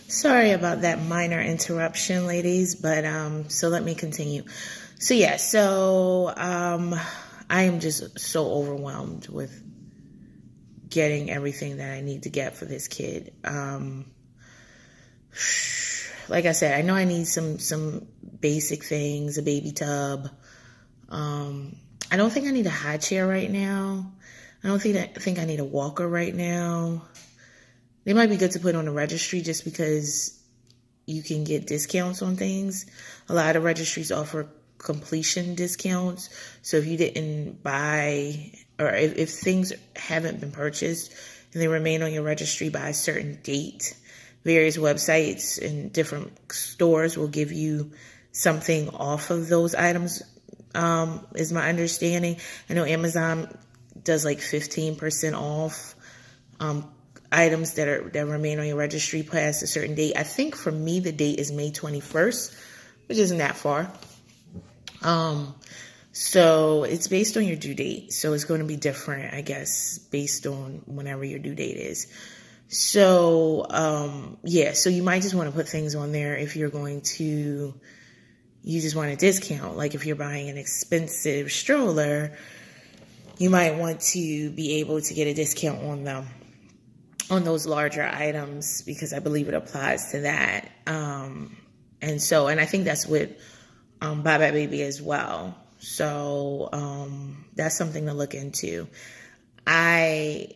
Sorry about that minor interruption, ladies, but so let me continue. So yeah, I am just so overwhelmed with getting everything that I need to get for this kid. Like I said, I know I need some basic things, a baby tub. I don't think I need a high chair right now. I don't think I need a walker right now. They might be good to put on the registry just because you can get discounts on things. A lot of registries offer completion discounts. So if you didn't buy, or if things haven't been purchased and they remain on your registry by a certain date, various websites and different stores will give you something off of those items, is my understanding. I know Amazon does like 15% off items that remain on your registry past a certain date. I think for me the date is May 21st, which isn't that far. So it's based on your due date. So it's going to be different, I guess, based on whenever your due date is. So so you might just want to put things on there if you just want a discount. Like if you're buying an expensive stroller, you might want to be able to get a discount on them, on those larger items, because I believe it applies to that. And I think that's with Buy Bad Baby as well. So that's something to look into. I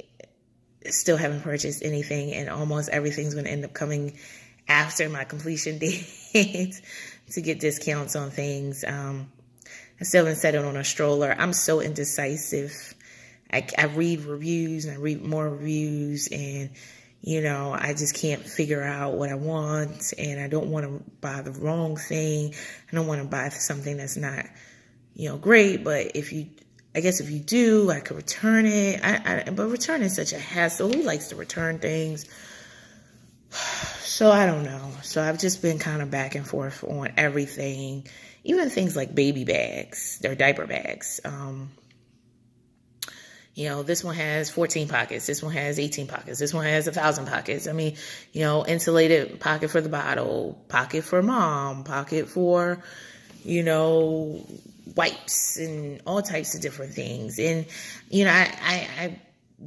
still haven't purchased anything, and almost everything's going to end up coming after my completion date to get discounts on things. I still haven't settled on a stroller. I'm so indecisive. I read reviews and I read more reviews, and I just can't figure out what I want, and I don't want to buy the wrong thing. I don't want to buy something that's not, great. But if you do, I could return it. But return is such a hassle. Who likes to return things? So I don't know. So I've just been kind of back and forth on everything, even things like baby bags, their diaper bags. This one has 14 pockets. This one has 18 pockets. This one has 1,000 pockets. I mean, insulated pocket for the bottle, pocket for mom, pocket for, wipes and all types of different things. And, I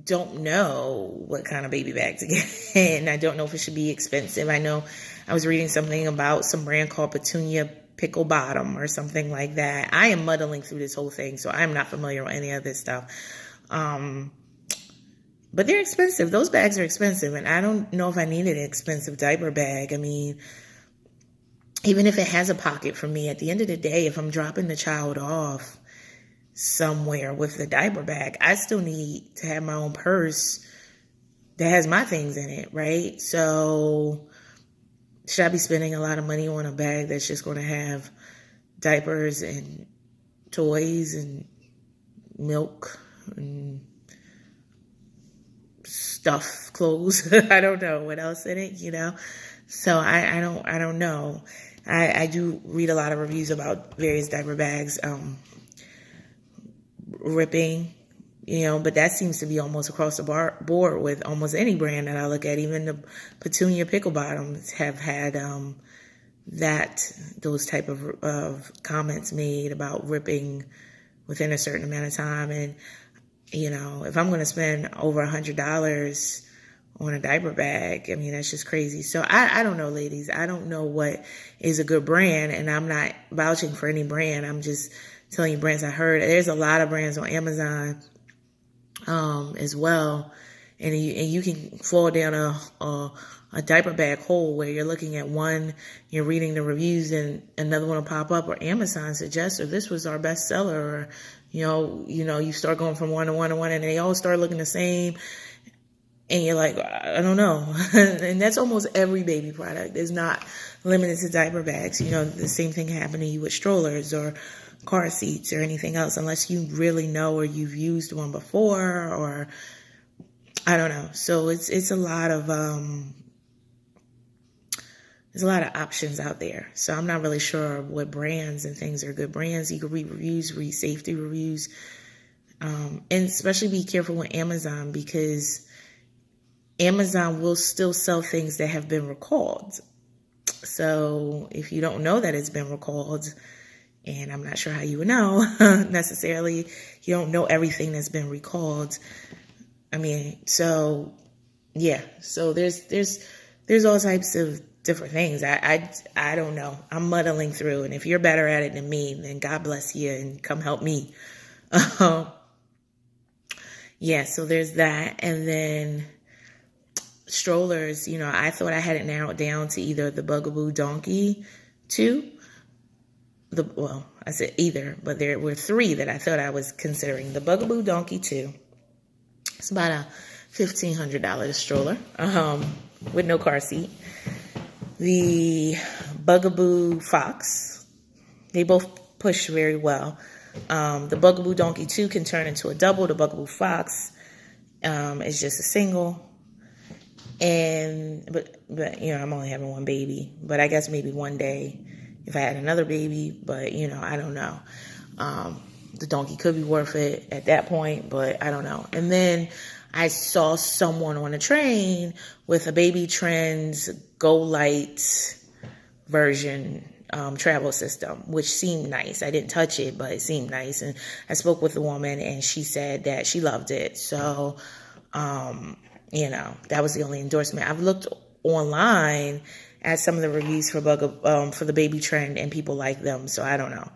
don't know what kind of baby bag to get. And I don't know if it should be expensive. I know I was reading something about some brand called Petunia Pickle Bottom or something like that. I am muddling through this whole thing, so I'm not familiar with any of this stuff. But they're expensive. Those bags are expensive, and I don't know if I needed an expensive diaper bag. I mean, even if it has a pocket for me, at the end of the day, if I'm dropping the child off somewhere with the diaper bag, I still need to have my own purse that has my things in it, right? So should I be spending a lot of money on a bag that's just going to have diapers and toys and milk and stuff, clothes? I don't know what else in it, So I don't know. I do read a lot of reviews about various diaper bags ripping, but that seems to be almost across the board with almost any brand that I look at. Even the Petunia Pickle Bottoms have had those type of comments made about ripping within a certain amount of time. And if I'm going to spend over $100 on a diaper bag, I mean, that's just crazy. So I don't know, ladies. I don't know what is a good brand, and I'm not vouching for any brand. I'm just telling you brands I heard. There's a lot of brands on Amazon as well, and you can fall down a diaper bag hole where you're looking at one, you're reading the reviews, and another one will pop up, or Amazon suggests, or this was our best seller, or you start going from one to one to one, and they all start looking the same. And you're like, I don't know. And that's almost every baby product. It's not limited to diaper bags. The same thing happened to you with strollers or car seats or anything else, unless you really know or you've used one before, or I don't know. So it's a lot of there's a lot of options out there. So I'm not really sure what brands and things are good brands. You can read reviews, read safety reviews, and especially be careful with Amazon, because Amazon will still sell things that have been recalled. So if you don't know that it's been recalled, and I'm not sure how you would know necessarily, you don't know everything that's been recalled. I mean, so yeah, so there's all types of different things. I don't know. I'm muddling through, and if you're better at it than me, then God bless you and come help me. Yeah, so there's that, and then strollers. I thought I had it narrowed down to either the Bugaboo Donkey 2. I said either, but there were 3 that I thought I was considering. The Bugaboo Donkey 2. It's about a $1,500 stroller with no car seat. The Bugaboo Fox. They both push very well. The Bugaboo Donkey 2 can turn into a double. The Bugaboo Fox is just a single. But I'm only having one baby. But I guess maybe one day if I had another baby. But, I don't know. The donkey could be worth it at that point, but I don't know. And then I saw someone on a train with a Baby Trends Go Light version travel system, which seemed nice. I didn't touch it, but it seemed nice. And I spoke with the woman, and she said that she loved it. So, that was the only endorsement. I've looked online at some of the reviews for the Baby Trend, and people like them. So I don't know.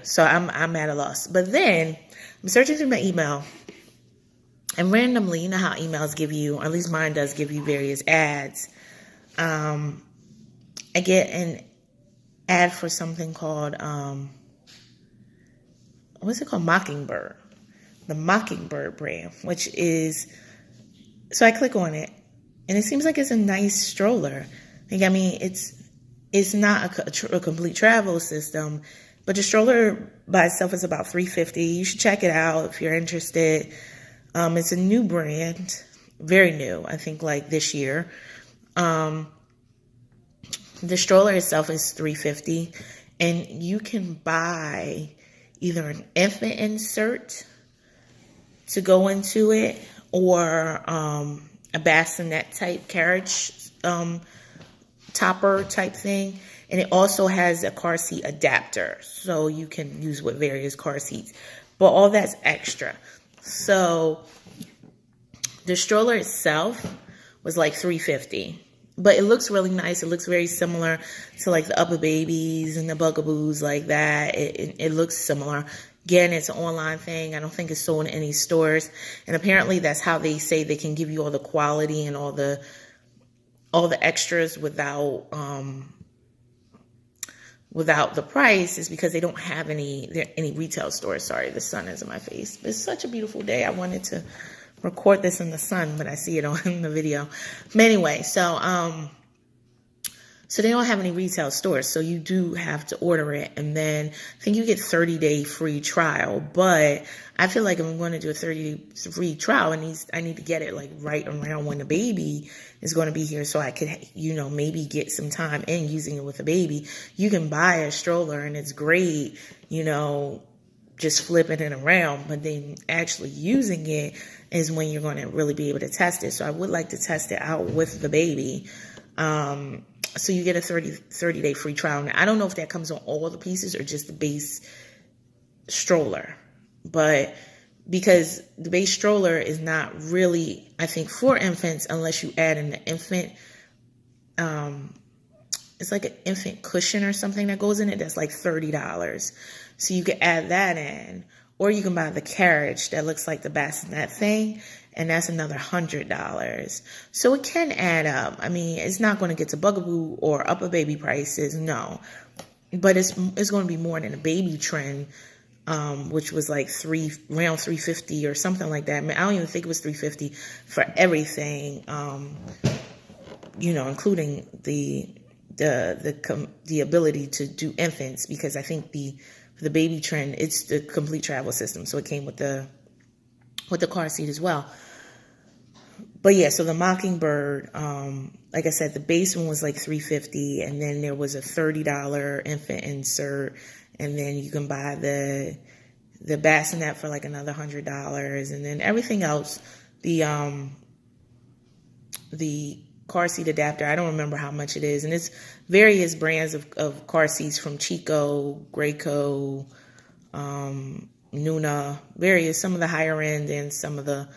So I'm at a loss. But then I'm searching through my email, and randomly, you know how emails give you, or at least mine does, give you various ads. I get an ad for something called, what's it called? Mockingbird. The Mockingbird brand, which is, so I click on it, and it seems like it's a nice stroller. It's not a complete travel system, but the stroller by itself is about $350. You should check it out if you're interested. It's a new brand, very new, I think like this year. The stroller itself is $350, and you can buy either an infant insert to go into it, or a bassinet type carriage topper type thing. And it also has a car seat adapter, so you can use with various car seats. But all that's extra. So the stroller itself was like $350. But it looks really nice. It looks very similar to like the Upper Babies and the Bugaboos like that. It looks similar. Again, it's an online thing. I don't think it's sold in any stores. And apparently that's how they say they can give you all the quality and all the extras without the price, is because they don't have any retail stores. Sorry, the sun is in my face. It's such a beautiful day. I wanted to record this in the sun, but I see it on the video. But anyway, so they don't have any retail stores, so you do have to order it, and then I think you get 30-day free trial. But I feel like if I'm going to do a 30-day free trial, I need to get it like right around when the baby is going to be here, so I could, maybe get some time in using it with a baby. You can buy a stroller, and it's great, just flipping it around, but then actually using it is when you're going to really be able to test it. So I would like to test it out with the baby. So you get a 30-day free trial. Now, I don't know if that comes on all the pieces or just the base stroller, but because the base stroller is not really, I think, for infants unless you add in the infant, it's like an infant cushion or something that goes in it that's like $30. So you can add that in, or you can buy the carriage that looks like the bassinet thing, and that's another $100. So it can add up. I mean, it's not going to get to Bugaboo or Upper Baby prices, no, but it's going to be more than a Baby Trend, which was like around $350 or something like that. I mean, I don't even think it was $350 for everything, including the ability to do infants, because I think the Baby Trend, it's the complete travel system, so it came with the car seat as well. But yeah, so the Mockingbird, like I said, the base one was like $350, and then there was a $30 infant insert, and then you can buy the bassinet for like another $100, and then everything else the car seat adapter. I don't remember how much it is. And it's various brands of car seats from Chico, Graco, Nuna, various, some of the higher end and some of the,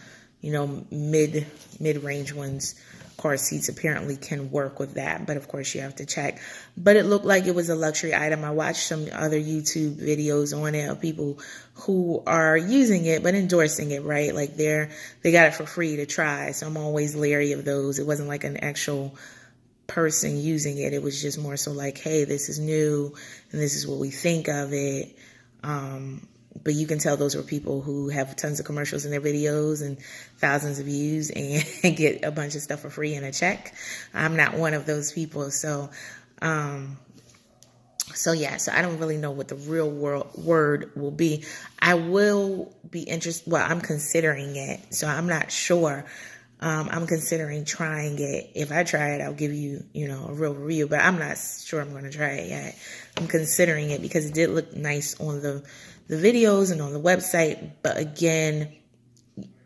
mid-range ones. Car seats apparently can work with that, but of course you have to check. But it looked like it was a luxury item. I watched some other YouTube videos on it of people who are using it but endorsing it, right? Like they got it for free to try. So I'm always leery of those. It wasn't like an actual person using it. It was just more so like, hey, this is new and this is what we think of it. But you can tell those were people who have tons of commercials in their videos and thousands of views and get a bunch of stuff for free and a check. I'm not one of those people. So I don't really know what the real word will be. I will be interested. Well, I'm considering it. So I'm not sure. I'm considering trying it. If I try it, I'll give you, a real review, but I'm not sure I'm going to try it yet. I'm considering it because it did look nice on the videos and on the website. But again,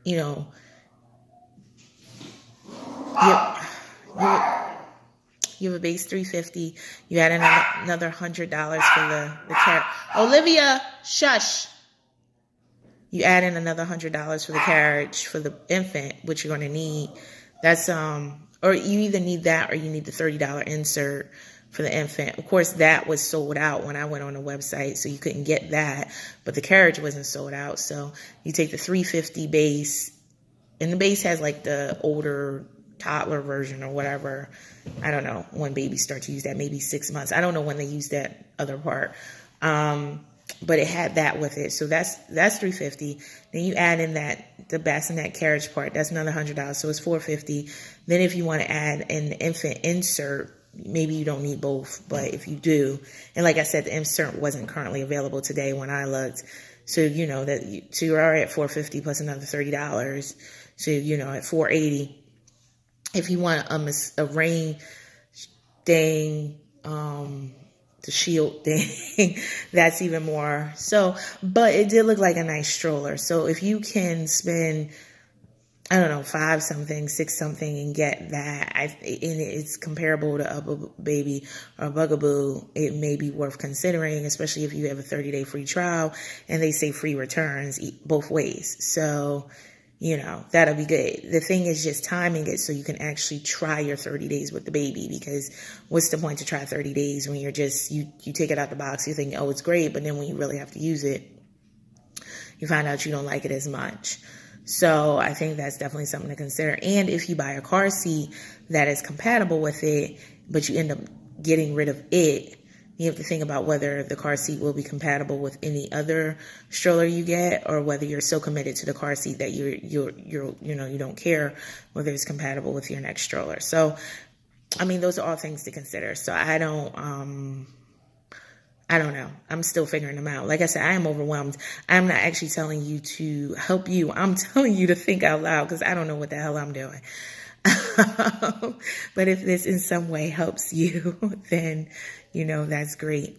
you have a base $350. You add another $100 for the carriage. Olivia, shush. You add in another $100 for the carriage for the infant, which you're going to need. That's or you either need that or you need the $30 insert for the infant. Of course, that was sold out when I went on the website, so you couldn't get that. But the carriage wasn't sold out, so you take the $350 base, and the base has like the older toddler version or whatever. I don't know when babies start to use that, maybe 6 months. I don't know when they use that other part. But it had that with it. So that's $350. Then you add in the bassinet carriage part. That's another $100. So it's $450. Then if you want to add an infant insert, maybe you don't need both, but if you do, and like I said, the insert wasn't currently available today when I looked. So so you're already at $450 plus another $30. So at $480. If you want a rain thing, the shield thing, that's even more. So, but it did look like a nice stroller. So if you can spend, I don't know, $5 something, $6 something and get that, and it's comparable to a baby or a bugaboo, it may be worth considering, especially if you have a 30-day free trial and they say free returns both ways. So, that'll be good. The thing is just timing it so you can actually try your 30 days with the baby, because what's the point to try 30 days when you're just, you take it out the box, you think, oh, it's great, but then when you really have to use it, you find out you don't like it as much. So I think that's definitely something to consider. And if you buy a car seat that is compatible with it, but you end up getting rid of it, you have to think about whether the car seat will be compatible with any other stroller you get, or whether you're so committed to the car seat that you don't care whether it's compatible with your next stroller. So, those are all things to consider. So I don't know. I'm still figuring them out. Like I said, I am overwhelmed. I'm not actually telling you to help you. I'm telling you to think out loud because I don't know what the hell I'm doing. But if this in some way helps you, then, that's great.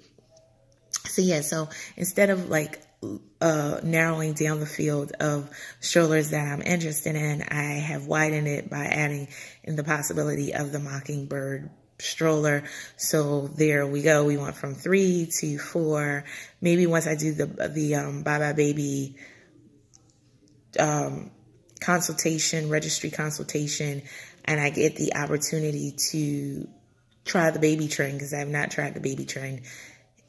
So instead of narrowing down the field of strollers that I'm interested in, I have widened it by adding in the possibility of the Mockingbird stroller. So there we go. We went from 3 to 4. Maybe once I do the Bye Bye Baby registry consultation, and I get the opportunity to try the baby train, because I have not tried the baby train,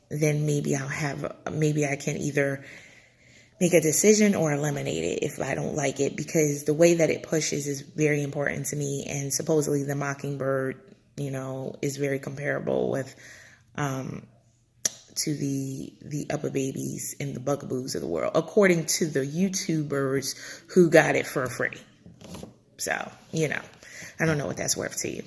then maybe I can either make a decision or eliminate it if I don't like it, because the way that it pushes is very important to me, and supposedly the Mockingbird, is very comparable with to the upper babies and the bugaboos of the world, according to the YouTubers who got it for free. So, I don't know what that's worth to you.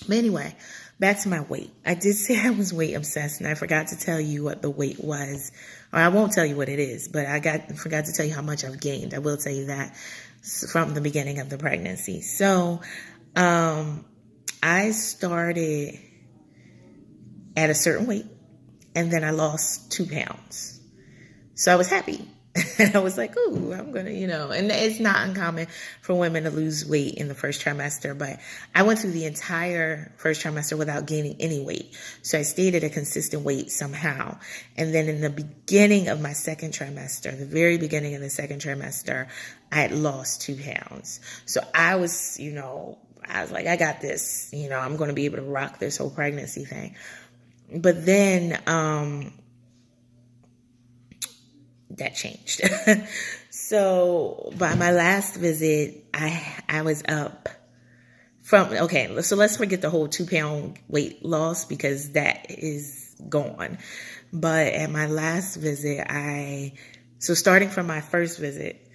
But anyway, back to my weight. I did say I was weight obsessed, and I forgot to tell you what the weight was. Or I won't tell you what it is, but I forgot to tell you how much I've gained. I will tell you that from the beginning of the pregnancy. So, I started at a certain weight, and then I lost 2 pounds. So I was happy. And I was like, ooh, I'm going to, and it's not uncommon for women to lose weight in the first trimester, but I went through the entire first trimester without gaining any weight. So I stayed at a consistent weight somehow. And then in the beginning of my second trimester, the very beginning of the second trimester, I had lost 2 pounds. So I was like, I got this, I'm going to be able to rock this whole pregnancy thing. But then, that changed. So by my last visit, I was up so let's forget the whole 2-pound weight loss because that is gone. But at my last visit, so starting from my first visit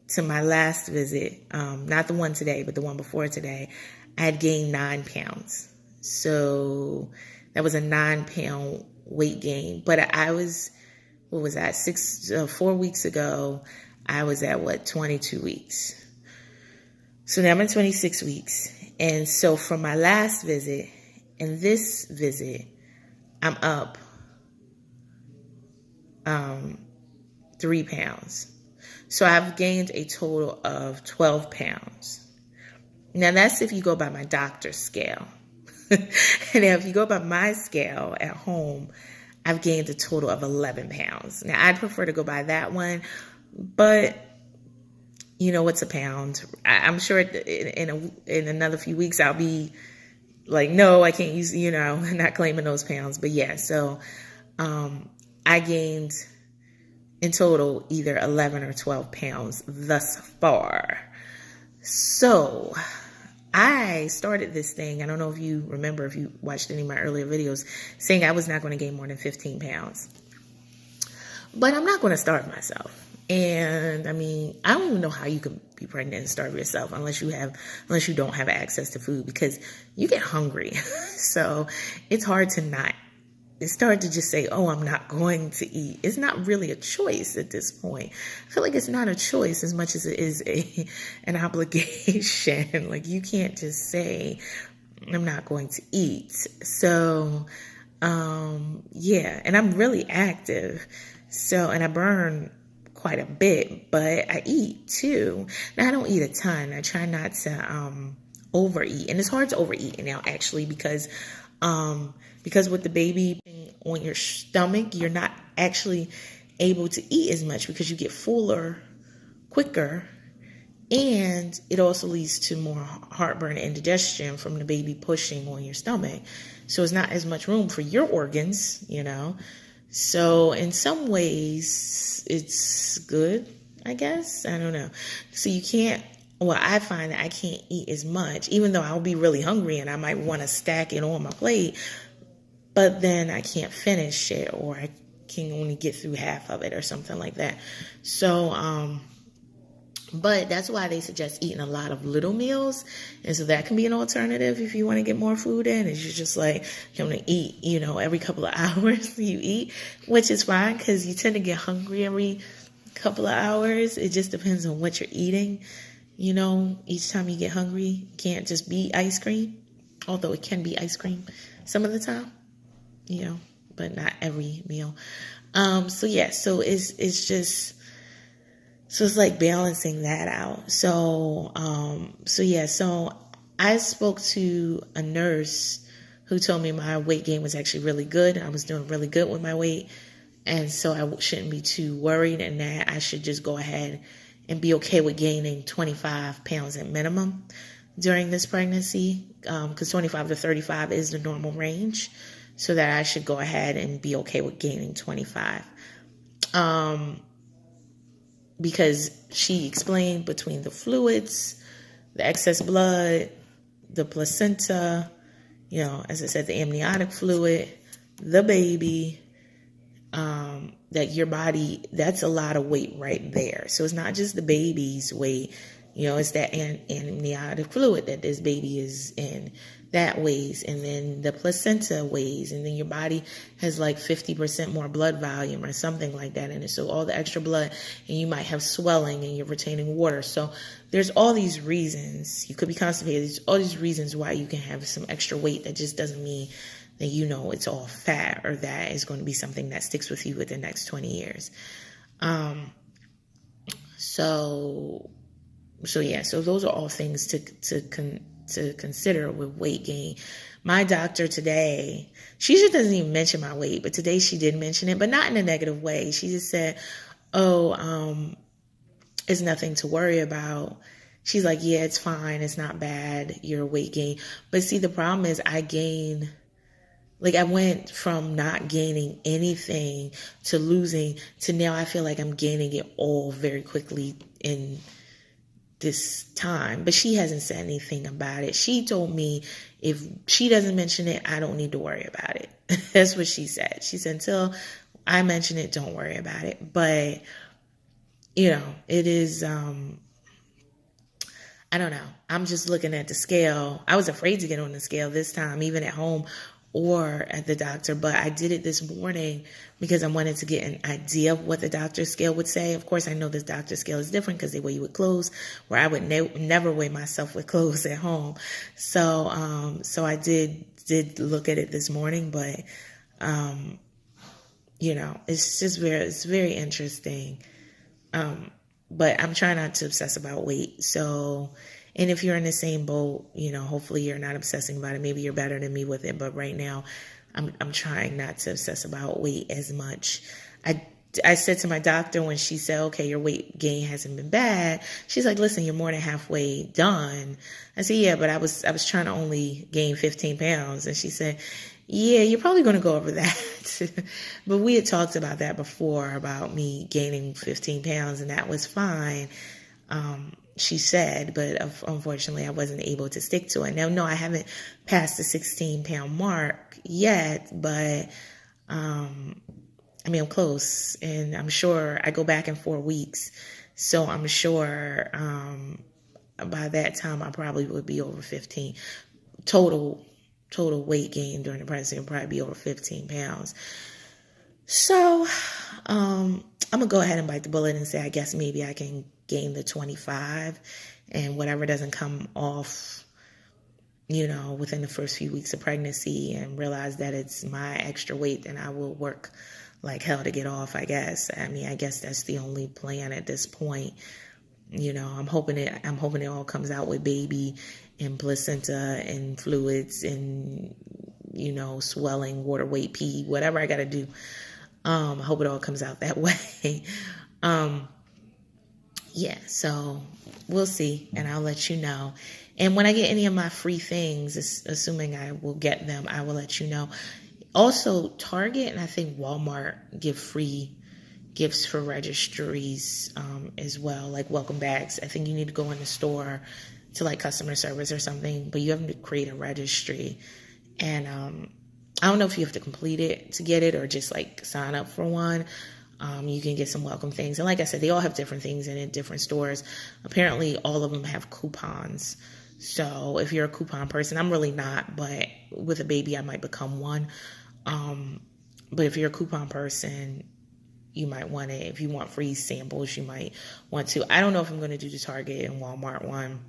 to my last visit, not the one today, but the one before today, I had gained 9 pounds. So that was a 9-pound weight gain. But I was, what was that? 4 weeks ago, I was at 22 weeks. So now I'm at 26 weeks. And so from my last visit and this visit, I'm up 3 pounds. So I've gained a total of 12 pounds. Now that's if you go by my doctor's scale. And if you go by my scale at home, I've gained a total of 11 pounds. Now, I'd prefer to go by that one, but what's a pound? I'm sure in another few weeks, I'll be like, no, I can't use, not claiming those pounds. But yeah, so I gained in total either 11 or 12 pounds thus far. So I started this thing. I don't know if you remember, if you watched any of my earlier videos, saying I was not going to gain more than 15 pounds. But I'm not going to starve myself. And I mean, I don't even know how you can be pregnant and starve yourself unless you don't have access to food, because you get hungry. So it's hard to just say, oh, I'm not going to eat. It's not really a choice at this point. I feel like it's not a choice as much as it is an obligation. Like, you can't just say, I'm not going to eat. So, yeah, and I'm really active. So, and I burn quite a bit, but I eat too. Now, I don't eat a ton. I try not to overeat. And it's hard to overeat now, actually, because with the baby on your stomach, you're not actually able to eat as much because you get fuller quicker. And it also leads to more heartburn and indigestion from the baby pushing on your stomach. So it's not as much room for your organs, So in some ways, it's good, I guess. I don't know. So I find that I can't eat as much, even though I'll be really hungry and I might want to stack it on my plate, but then I can't finish it, or I can only get through half of it or something like that. So, but that's why they suggest eating a lot of little meals. And so that can be an alternative if you want to get more food in. Is you're just like, you're going to eat, every couple of hours you eat, which is fine because you tend to get hungry every couple of hours. It just depends on what you're eating. Each time you get hungry, you can't just be ice cream, although it can be ice cream some of the time, but not every meal. So it's like balancing that out. So I spoke to a nurse who told me my weight gain was actually really good. I was doing really good with my weight. And so I shouldn't be too worried, and that I should just go ahead and be okay with gaining 25 pounds at minimum during this pregnancy, because 25 to 35 is the normal range, so that I should go ahead and be okay with gaining 25. Because she explained between the fluids, the excess blood, the placenta, as I said, the amniotic fluid, the baby, that your body, that's a lot of weight right there. So it's not just the baby's weight, it's that amniotic fluid that this baby is in, that weighs, and then the placenta weighs, and then your body has like 50% more blood volume or something like that in it. So all the extra blood, and you might have swelling and you're retaining water. So there's all these reasons. You could be constipated. There's all these reasons why you can have some extra weight. That just doesn't mean that it's all fat, or that is going to be something that sticks with you for the next 20 years. So, so those are all things to consider with weight gain. My doctor today, she just doesn't even mention my weight, but today she did mention it, but not in a negative way. She just said, "Oh, it's nothing to worry about." She's like, "Yeah, it's fine. It's not bad. Your weight gain." But see, the problem is I went from not gaining anything to losing to now I feel like I'm gaining it all very quickly in this time. But she hasn't said anything about it. She told me if she doesn't mention it, I don't need to worry about it. That's what she said. She said, until I mention it, don't worry about it. But, it is, I don't know. I'm just looking at the scale. I was afraid to get on the scale this time, even at home or at the doctor, but I did it this morning because I wanted to get an idea of what the doctor's scale would say. Of course, I know this doctor's scale is different because they weigh you with clothes, where I would never weigh myself with clothes at home. So I did look at it this morning, but it's very interesting. But I'm trying not to obsess about weight. So, and if you're in the same boat, hopefully you're not obsessing about it. Maybe you're better than me with it. But right now, I'm trying not to obsess about weight as much. I said to my doctor when she said, okay, your weight gain hasn't been bad. She's like, listen, you're more than halfway done. I said, yeah, but I was trying to only gain 15 pounds. And she said, yeah, you're probably going to go over that. But we had talked about that before, about me gaining 15 pounds, and that was fine, she said, but unfortunately I wasn't able to stick to it. Now, no, I haven't passed the 16-pound mark yet, but I'm close, and I'm sure I go back in 4 weeks, so I'm sure by that time I probably would be over 15. Total weight gain during the pregnancy will probably be over 15 pounds. So I'm going to go ahead and bite the bullet and say, I guess maybe I can gain the 25, and whatever doesn't come off, within the first few weeks of pregnancy, and realize that it's my extra weight, then I will work like hell to get off, I guess. I guess that's the only plan at this point. I'm hoping it all comes out with baby and placenta and fluids and, swelling, water weight, pee, whatever I got to do. I hope it all comes out that way. So we'll see, and I'll let you know. And when I get any of my free things, assuming I will get them, I will let you know. Also, Target and I think Walmart give free gifts for registries as well, like welcome bags. I think you need to go in the store to like customer service or something, but you have to create a registry. And I don't know if you have to complete it to get it or just like sign up for one. You can get some welcome things. And like I said, they all have different things in it, different stores. Apparently, all of them have coupons. So if you're a coupon person, I'm really not, but with a baby, I might become one. But if you're a coupon person, you might want it. If you want free samples, you might want to. I don't know if I'm going to do the Target and Walmart one.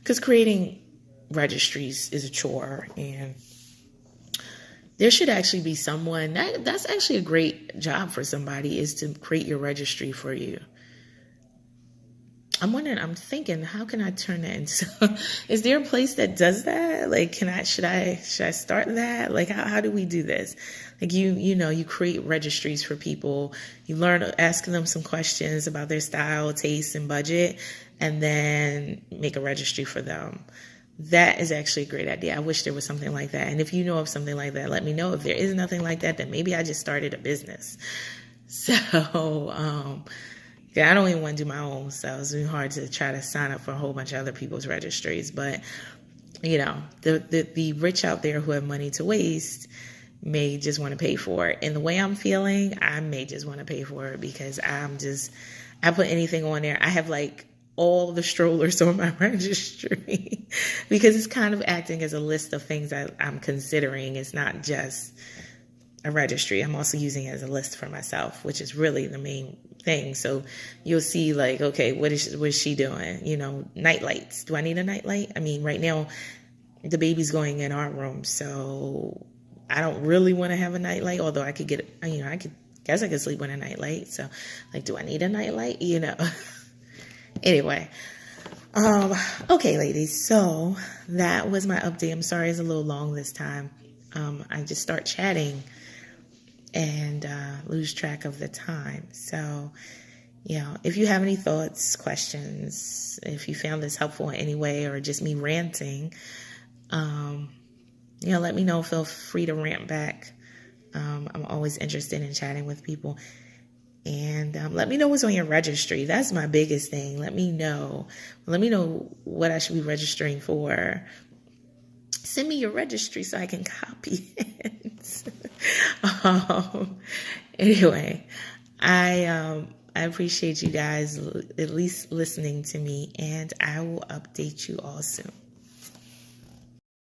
Because creating registries is a chore, and there should actually be someone that's actually a great job for somebody, is to create your registry for you. I'm thinking, how can I turn that into, is there a place that does that? Like, should I start that? Like, how do we do this? Like, you create registries for people, you learn, asking them some questions about their style, taste, and budget, and then make a registry for them. That is actually a great idea. I wish there was something like that. And if you know of something like that, let me know. If there is nothing like that, then maybe I just started a business. So, I don't even want to do my own, so it's really hard to try to sign up for a whole bunch of other people's registries. But, the rich out there who have money to waste may just want to pay for it. And the way I'm feeling, I may just want to pay for it, because I put anything on there. I have like all the strollers on my registry because it's kind of acting as a list of things that I'm considering. It's not just a registry. I'm also using it as a list for myself, which is really the main thing. So you'll see, like, okay, what is she doing? Night lights. Do I need a night light? Right now the baby's going in our room, so I don't really want to have a night light, although I could get, I guess I could sleep with a nightlight. So, like, do I need a nightlight? You know. Anyway. Okay, ladies. So that was my update. I'm sorry it's a little long this time. I just start chatting and lose track of the time. So, if you have any thoughts, questions, if you found this helpful in any way or just me ranting, let me know. Feel free to rant back. I'm always interested in chatting with people. And let me know what's on your registry. That's my biggest thing. Let me know. Let me know what I should be registering for. Send me your registry so I can copy it. Anyway, I appreciate you guys at least listening to me, and I will update you all soon.